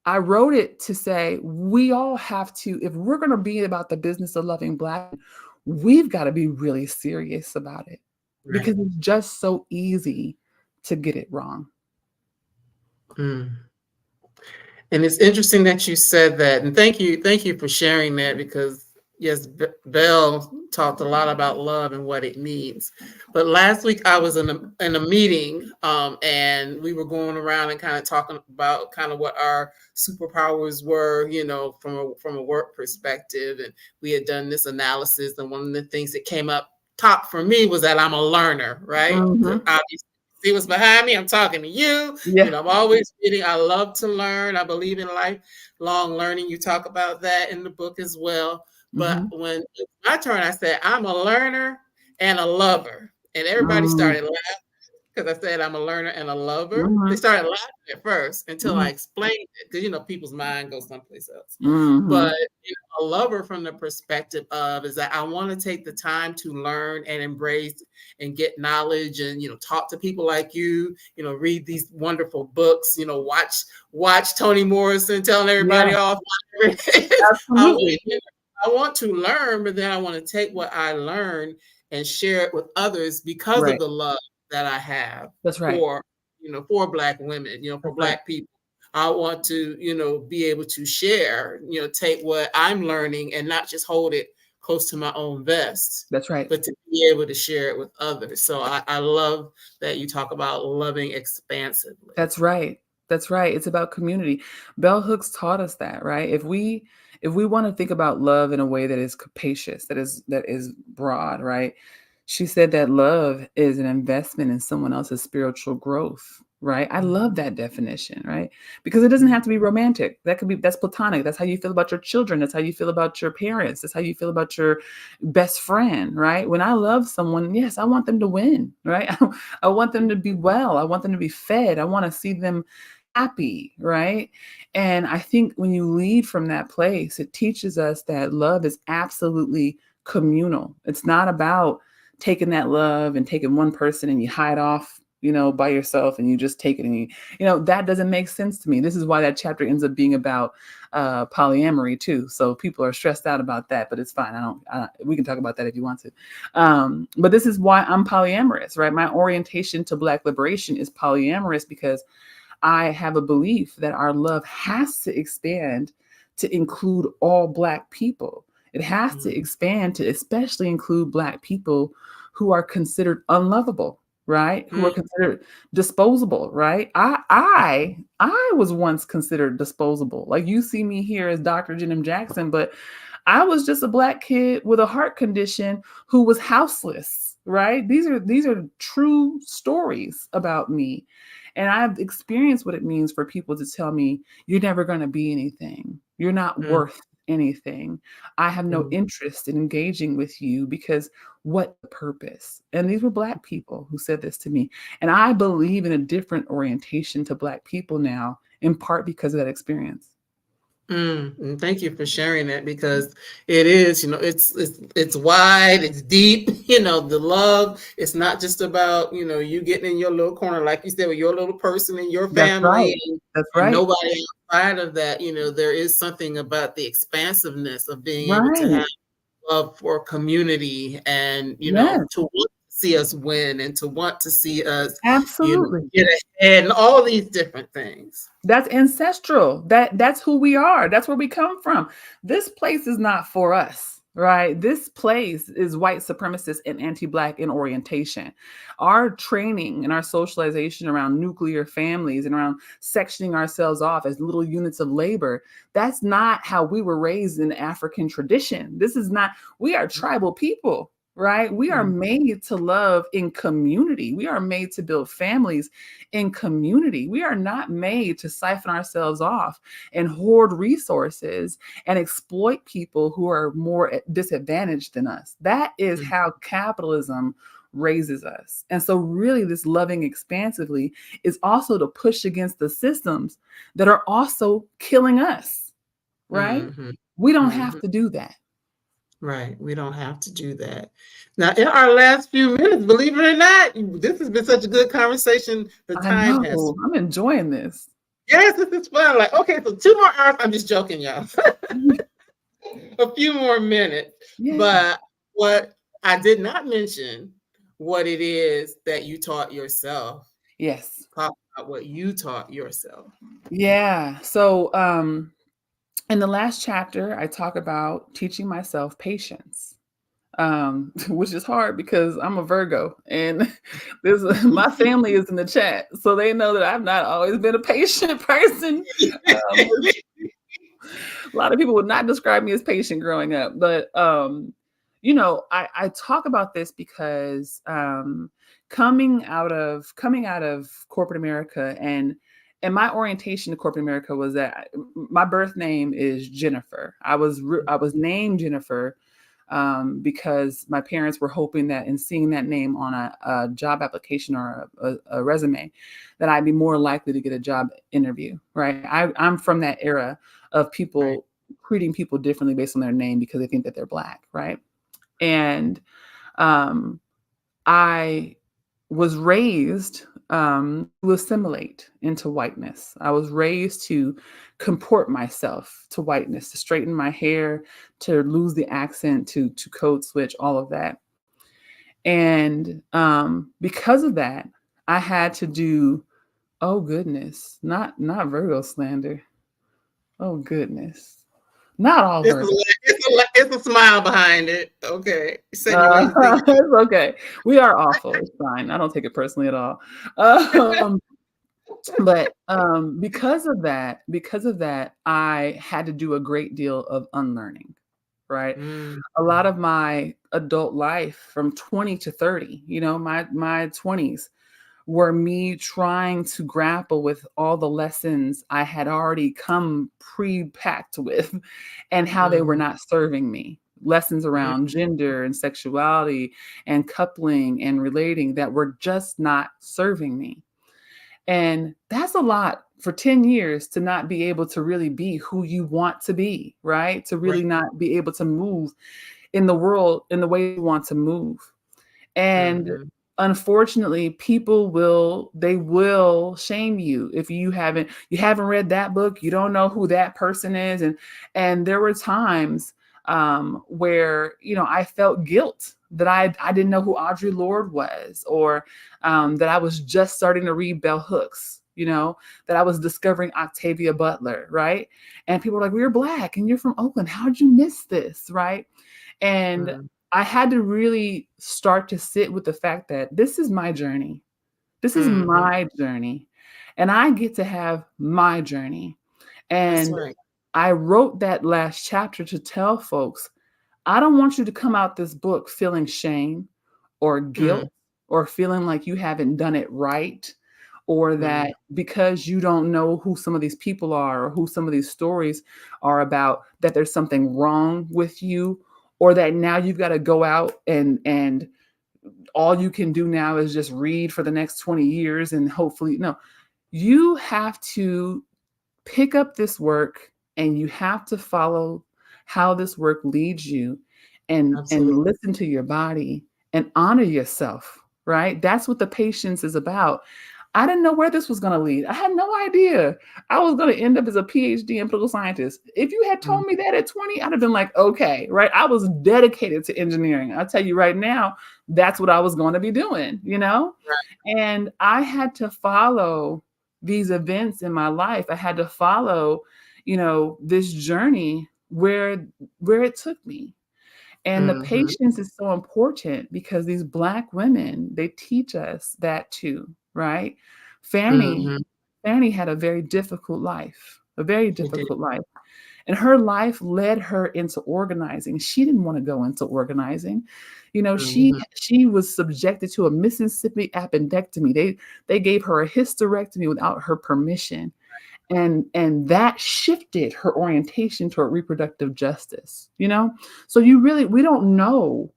I wrote it to say, we all have to, if we're going to be about the business of loving Black, we've got to be really serious about it because it's just so easy to get it wrong. And it's interesting that you said that. And thank you for sharing that, because yes, Belle talked a lot about love and what it means. But last week I was in a meeting, and we were going around and kind of talking about kind of what our superpowers were, from a work perspective. And we had done this analysis, and one of the things that came up top for me was that I'm a learner, right? Obviously, see what's behind me? I'm talking to you. Yeah. I'm always reading. I love to learn. I believe in lifelong learning. You talk about that in the book as well. But when it's my turn, I said, I'm a learner and a lover. And everybody started laughing because I said I'm a learner and a lover. They started laughing at first until I explained it, because people's mind goes someplace else. But a lover from the perspective of is that I want to take the time to learn and embrace and get knowledge, and talk to people like you, read these wonderful books, watch Toni Morrison telling everybody off. Absolutely. I want to learn, but then I want to take what I learned and share it with others because of the love that I have for Black women, for Black people. I want to, be able to share, take what I'm learning and not just hold it close to my own vest. That's right. But to be able to share it with others. So I love that you talk about loving expansively. That's right. That's right. It's about community. Bell Hooks taught us that, right? If we want to think about love in a way that is capacious, that is broad, right? She said that love is an investment in someone else's spiritual growth, right? I love that definition, right? Because it doesn't have to be romantic. That's platonic. That's how you feel about your children. That's how you feel about your parents. That's how you feel about your best friend, right? When I love someone, yes, I want them to win, right? I want them to be well. I want them to be fed. I want to see them happy, right? And I think when you lead from that place, it teaches us that love is absolutely communal. It's not about taking that love and taking one person and you hide off, by yourself and you just take it and that doesn't make sense to me. This is why that chapter ends up being about polyamory too. So people are stressed out about that, but it's fine. We can talk about that if you want to. But this is why I'm polyamorous, right? My orientation to Black liberation is polyamorous because I have a belief that our love has to expand to include all Black people. It has to expand to especially include Black people who are considered unlovable, right? Who are considered disposable, right? I was once considered disposable. Like, you see me here as Dr. Jenn M Jackson, but I was just a Black kid with a heart condition who was houseless, right? These are true stories about me. And I've experienced what it means for people to tell me, you're never going to be anything. You're not worth anything. I have no interest in engaging with you because what purpose? And these were Black people who said this to me. And I believe in a different orientation to Black people now, in part because of that experience. And thank you for sharing that, because it is, it's wide, it's deep, the love. It's not just about, you getting in your little corner, like you said, with your little person and your That's family, right. That's right. and nobody outside of that. There is something about the expansiveness of being able to Right. have love for community, and, Yes. to want to see us win, and to want to see us, Absolutely. get ahead, and all these different things. That's ancestral. That's who we are. That's where we come from. This place is not for us, right? This place is white supremacist and anti-Black in orientation. Our training and our socialization around nuclear families and around sectioning ourselves off as little units of labor, that's not how we were raised in African tradition. This is not, we are tribal people, right? We are made to love in community. We are made to build families in community. We are not made to siphon ourselves off and hoard resources and exploit people who are more disadvantaged than us. That is how capitalism raises us. And so really this loving expansively is also to push against the systems that are also killing us, right? We don't have to do that. Right. We don't have to do that. Now, in our last few minutes, believe it or not, this has been such a good conversation. The time has. I'm enjoying this. Yes, this is fun. Like, okay, so 2 more hours. I'm just joking, y'all. A few more minutes. Yeah. But what I did not mention, what it is that you taught yourself. Yes. Talk about what you taught yourself. Yeah. So, in the last chapter, I talk about teaching myself patience, which is hard because I'm a Virgo, and my family is in the chat, so they know that I've not always been a patient person. A lot of people would not describe me as patient growing up, but I talk about this because coming out of corporate America and my orientation to corporate America was that my birth name is Jennifer. I was named Jennifer because my parents were hoping that in seeing that name on a job application or a resume, that I'd be more likely to get a job interview. Right? I'm from that era of people treating people differently based on their name because they think that they're Black. Right? And I was raised to assimilate into whiteness. I was raised to comport myself to whiteness, to straighten my hair, to lose the accent, to code switch, all of that. And because of that, I had to do, oh goodness, not Virgo slander. Oh goodness. Not all Virgo. It's a smile behind it. Okay. It's okay. We are awful. It's fine. I don't take it personally at all. But because of that, I had to do a great deal of unlearning, right? A lot of my adult life from 20 to 30, my 20s were me trying to grapple with all the lessons I had already come pre-packed with and how they were not serving me. Lessons around gender and sexuality and coupling and relating that were just not serving me. And that's a lot for 10 years to not be able to really be who you want to be, right? To really not be able to move in the world in the way you want to move. And unfortunately, people will shame you if you haven't read that book, you don't know who that person is. And there were times where, I felt guilt that I didn't know who Audre Lorde was, or that I was just starting to read Bell Hooks, that I was discovering Octavia Butler, right? And people were like, well, you're Black and you're from Oakland. How'd you miss this, right? And I had to really start to sit with the fact that this is my journey. This is Mm-hmm. my journey. And I get to have my journey. That's And right. I wrote that last chapter to tell folks, I don't want you to come out this book feeling shame or Mm-hmm. guilt or feeling like you haven't done it right, or Mm-hmm. that because you don't know who some of these people are or who some of these stories are about, that there's something wrong with you, or that now you've got to go out and all you can do now is just read for the next 20 years and hopefully no. You have to pick up this work and you have to follow how this work leads you, and Absolutely. listen to your body and honor yourself, right? That's what the patience is about. I didn't know where this was going to lead. I had no idea I was going to end up as a PhD in political scientist. If you had Mm-hmm. told me that at 20, I'd have been like, okay, right? I was dedicated to engineering. I'll tell you right now, that's what I was going to be doing, you know? And I had to follow these events in my life. I had to follow, this journey where it took me. And the Mm-hmm. patience is so important because these Black women, they teach us that too, right? Fanny, Mm-hmm. Fanny had a very difficult life, a very You did. difficult life. And her life led her into organizing. She didn't want to go into organizing. She Mm-hmm. she was subjected to a Mississippi appendectomy. They gave her a hysterectomy without her permission. And that shifted her orientation toward reproductive justice. So we don't know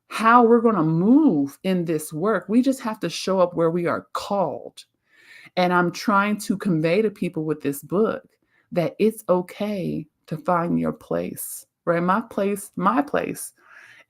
how we're going to move in this work. We just have to show up where we are called. And I'm trying to convey to people with this book that it's okay to find your place, right? My place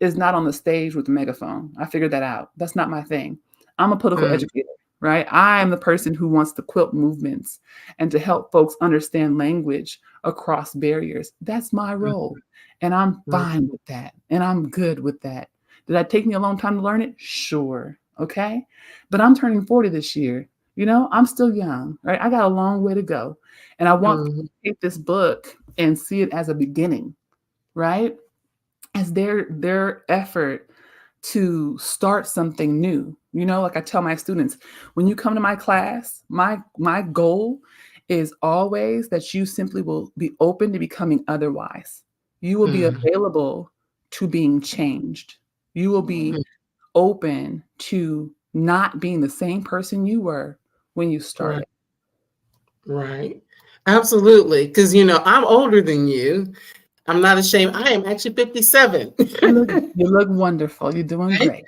is not on the stage with the megaphone. I figured that out. That's not my thing. I'm a political Mm-hmm. educator, right? I am the person who wants to quilt movements and to help folks understand language across barriers. That's my role. And I'm Mm-hmm. fine with that. And I'm good with that. Did that take me a long time to learn it? Sure. Okay. But I'm turning 40 this year. I'm still young, right? I got a long way to go. And I want to Mm-hmm. take this book and see it as a beginning, right? As their effort to start something new. Like I tell my students, when you come to my class, my goal is always that you simply will be open to becoming otherwise. You will be Mm-hmm. available to being changed. You will be open to not being the same person you were when you Right. started. Right. Absolutely. Because, I'm older than you. I'm not ashamed. I am actually 57. You look wonderful. You're doing Thank great.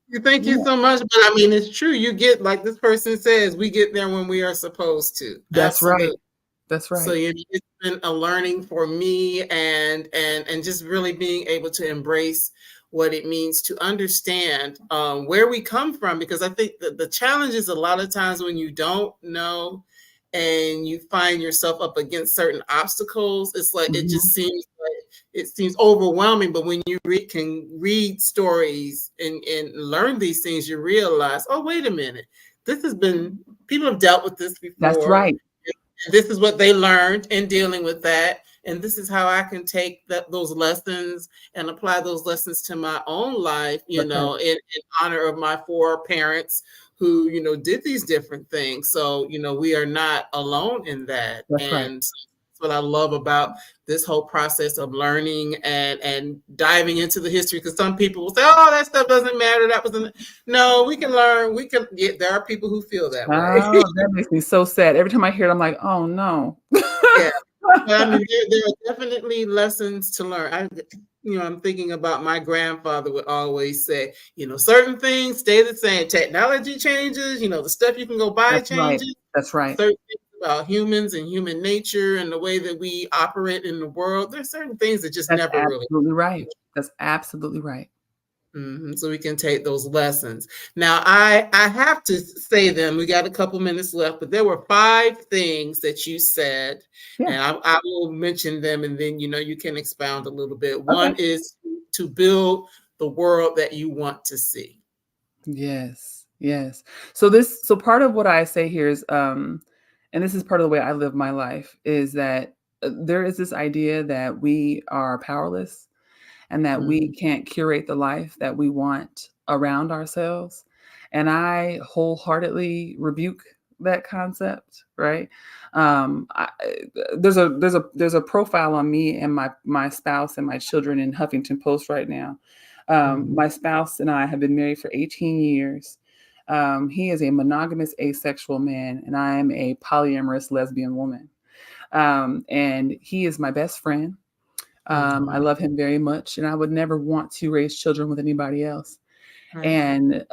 you. Thank you Yeah, so much. But I mean, it's true. You get, like this person says, we get there when we are supposed to. that's right. Absolutely. That's So right. it's been a learning for me, and just really being able to embrace what it means to understand where we come from, because I think that the challenge is a lot of times when you don't know and you find yourself up against certain obstacles, it's like it Mhm. just seems like it seems overwhelming. But when you can read stories and learn these things, you realize, oh, wait a minute, this has been people have dealt with this That's before. right. This is what they learned in dealing with that, and this is how I can take those lessons and apply those lessons to my own life, That's right. in honor of my four parents who did these different things. So we are not alone in that, That's right. and that's what I love about this whole process of learning and diving into the history, because some people will say, oh, that stuff doesn't matter, that wasn't. No, we can learn, there are people who feel that way. Oh, that makes me so sad. Every time I hear it, I'm like, oh no. Yeah. But I mean, there are definitely lessons to learn. I'm thinking about my grandfather would always say, certain things stay the same. Technology changes, the stuff you can go buy That's right. changes. That's right. Certain things about humans and human nature and the way that we operate in the world, there's certain things that just That's never really. absolutely right. That's absolutely right. So we can take those lessons. Now, I have to say them. We got a couple minutes left, but there were 5 things that you said, Yeah. and I will mention them, and then you can expound a little bit. Okay. One is to build the world that you want to see. Yes. Yes. So part of what I say here is, and this is part of the way I live my life, is that there is this idea that we are powerless and that we can't curate the life that we want around ourselves. And I wholeheartedly rebuke that concept, right? There's a profile on me and my spouse and my children in Huffington Post right now. My spouse and I have been married for 18 years. He is a monogamous asexual man, and I am a polyamorous lesbian woman. And he is my best friend. I love him very much, and I would never want to raise children with anybody else. And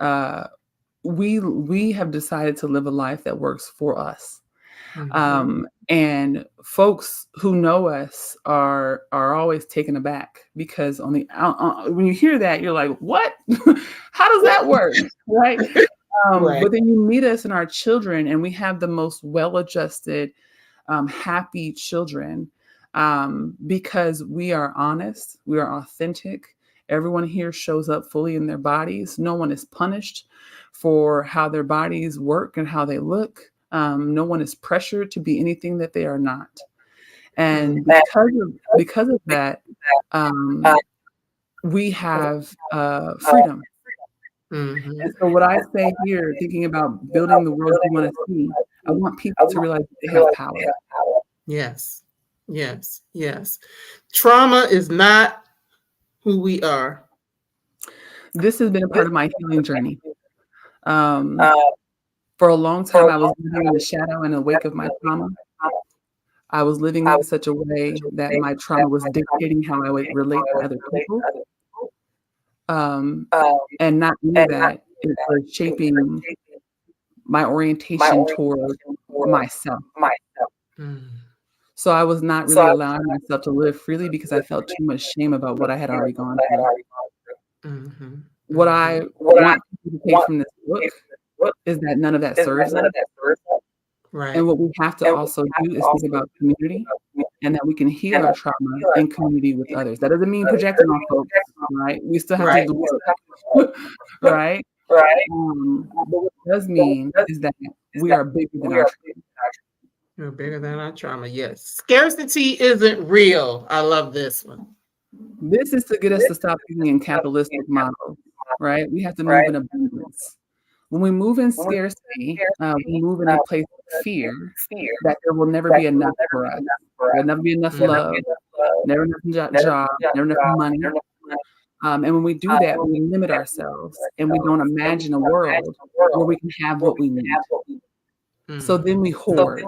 we have decided to live a life that works for us. And folks who know us are always taken aback, because on the when you hear that, you're like, what? How does that work? Right? But then you meet us and our children, and we have the most well-adjusted, happy children, because we are honest, we are authentic. Everyone here shows up fully in their bodies. No one is punished for how their bodies work and how they look. No one is pressured to be anything that they are not. And because of that, we have freedom. And so what I say here, thinking about building the world you want to see, I want people to realize that they have power. Yes. Yes. Yes. Trauma is not who we are. This has been a part of my healing journey. For a long time, I was living in the shadow and the wake of my trauma. I was living in such a way that my trauma was dictating how I would relate to other people. And not only that, it was shaping my orientation toward myself. So I was not really allowing myself to live freely because I felt too much shame about what I had already gone through. What I want people to take from this book is that none of that serves us. And what we have to also do is think about community, and that we can heal our trauma in community with others. That doesn't mean projecting on folks, right? We still have to do the work, right? But what it does mean is that we are bigger than our trauma. We're bigger than our trauma, yes. Scarcity isn't real. I love this one. This is to get us to stop thinking in capitalistic models, right? We have to move in abundance. When we move in scarcity, we move in a place of fear that there will never be enough for us. There will never be enough love, never enough job, never enough money. And when we do that, we limit ourselves, and we don't imagine a world where we can have what we need. So then we hoard.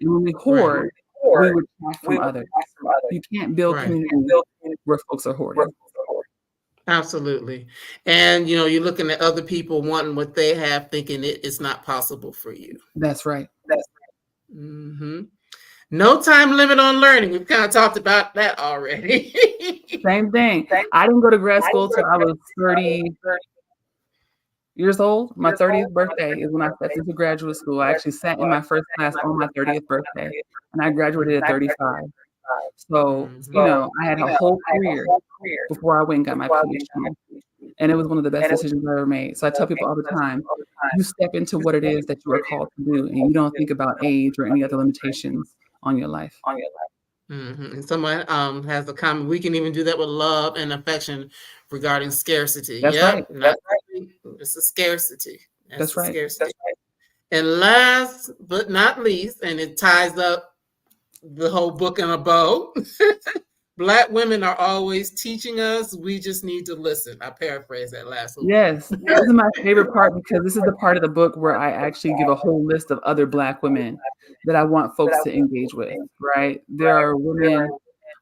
And when we hoard, we retract from others. You can't build community where folks are hoarding. Absolutely. And, you know, you're looking at other people wanting what they have, thinking it's not possible for you. That's right. No time limit on learning. We've kind of talked about that already. Same thing. I didn't go to grad school till I was 30 years old. My 30th birthday is when I stepped into graduate school. I actually sat in my first class on my 30th birthday, and I graduated at 35. So, you know, I had a whole career before I went and got my PhD. And it was one of the best decisions I ever made. So I tell people all the time, you step into what it is that you are called to do, and you don't think about age or any other limitations on your life. And someone has a comment. We can even do that with love and affection regarding scarcity. That's right. It's a scarcity. That's right. Scarcity. And last but not least, and it ties up the whole book in a bow. Black women are always teaching us. We just need to listen. I paraphrase that last one. Yes, this is my favorite part, because this is the part of the book where I actually give a whole list of other Black women that I want folks to engage with, right? There are women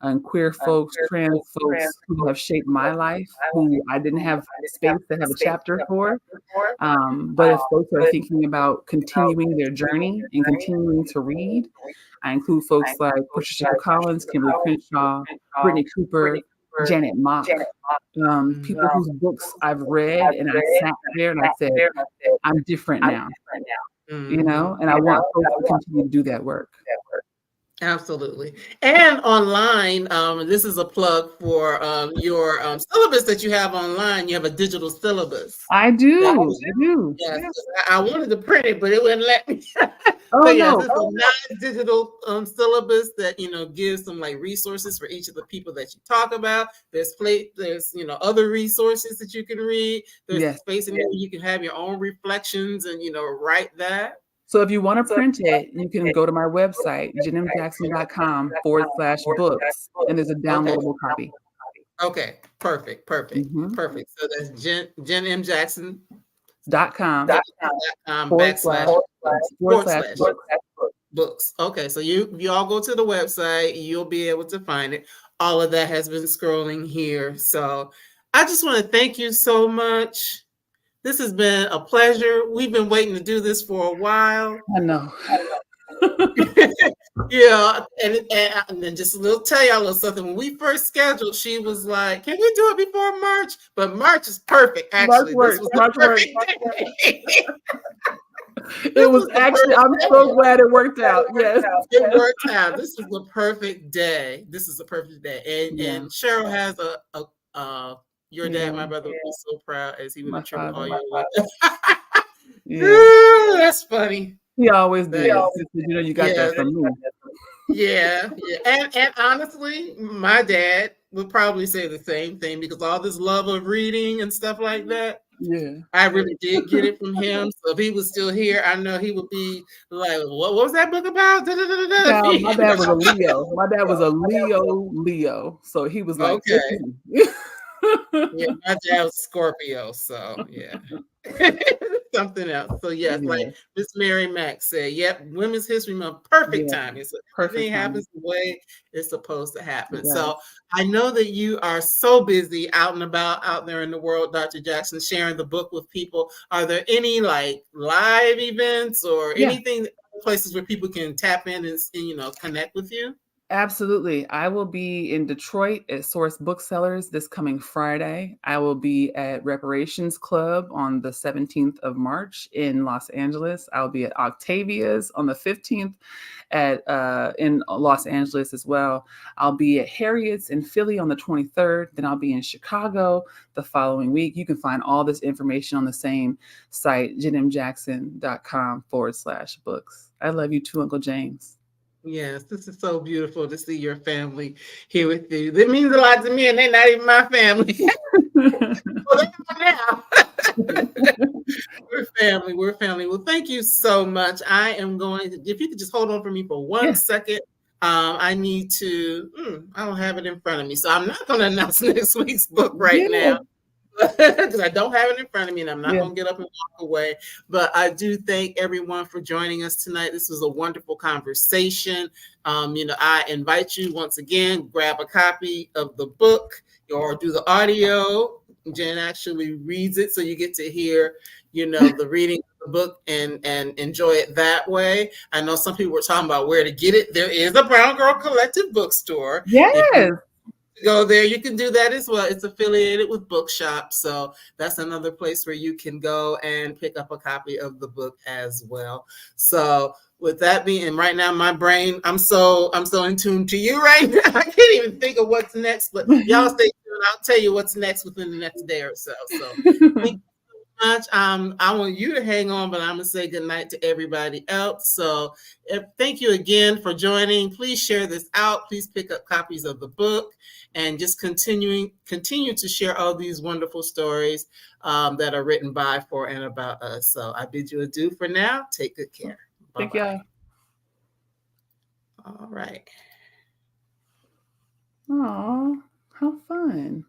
and queer folks, trans folks who have shaped my life, who I didn't have space to have a chapter for. But if folks are thinking about continuing their journey and continuing to read, I include folks like Patricia Collins, Kimberly Crenshaw, Brittany Cooper, Janet Mock, people whose books I've read, and I sat there and I said, I'm different now, you know, and I want folks to continue to do that work. Absolutely. And online, this is a plug for your syllabus that you have online. You have a digital syllabus. I do. Yes. I wanted to print it, but it wouldn't let me. Oh, But yes, no. it's a non-digital syllabus that gives some like resources for each of the people that you talk about. There's other resources that you can read. There's a Yes. space in there where you can have your own reflections and write that. So if you want to print it, you can go to my website, jennmjackson.com/books, and there's a downloadable copy. Okay, perfect. Mhm. So that's Jenn M. Jackson .com backslash forward slash /books. books. Okay, so you all go to the website, you'll be able to find it. All of that has been scrolling here. So I just want to thank you so much. This has been a pleasure. We've been waiting to do this for a while. I know. Yeah, and then just tell y'all a little something. When we first scheduled, she was like, "Can we do it before March?" But March is perfect. Actually, March this was works. the perfect day. It was actually, I'm so glad it worked out. Yes. It worked out. This is the perfect day. This is the perfect day. And Cheryl has your dad, my brother, would be so proud as he would attribute all your love. That's funny. He always did. You got that from me. Yeah. And honestly, my dad would probably say the same thing because all this love of reading and stuff like that. Yeah. I really did get it from him. So if he was still here, I know he would be like, what was that book about? Yeah, my dad was a Leo. My dad was a Leo. So he was like, okay. Yeah, my dad was Scorpio, so yeah. Something else. So yes, like Miss Mary Mack said, yep, Women's History Month, perfect timing. So everything happens the way it's supposed to happen. So I know that you are so busy out and about out there in the world, Dr. Jackson, sharing the book with people. Are there any like live events or anything, places where people can tap in and connect with you? Absolutely. I will be in Detroit at Source Booksellers this coming Friday. I will be at Reparations Club on the 17th of March in Los Angeles. I'll be at Octavia's on the 15th in Los Angeles as well. I'll be at Harriet's in Philly on the 23rd. Then I'll be in Chicago the following week. You can find all this information on the same site, jennmjackson.com/books. I love you too, Uncle James. Yes, this is so beautiful to see your family here with you. That means a lot to me, and they're not even my family. Well, now. We're family. Well, thank you so much. I am going to, if you could just hold on for me for one second. I need to, I don't have it in front of me, so I'm not going to announce next week's book right now. Because I don't have it in front of me and I'm not going to get up and walk away. But I do thank everyone for joining us tonight. This was a wonderful conversation. I invite you once again, grab a copy of the book or do the audio. Jenn actually reads it, so you get to hear, the reading of the book and enjoy it that way. I know some people were talking about where to get it. There is a Brown Girl Collective bookstore. Yes. Go there, you can do that as well. It's affiliated with Bookshop, so that's another place where you can go and pick up a copy of the book as well. So with that being, right now my brain, I'm so in tune to you right now. I can't even think of what's next, but y'all stay tuned. I'll tell you what's next within the next day or so. So thank you so much. I want you to hang on, but I'm gonna say good night to everybody else. So thank you again for joining. Please share this out. Please pick up copies of the book. And just continue to share all these wonderful stories that are written by, for, and about us. So I bid you adieu for now. Take good care. Bye-bye. Thank y'all. All right. Aw, how fun.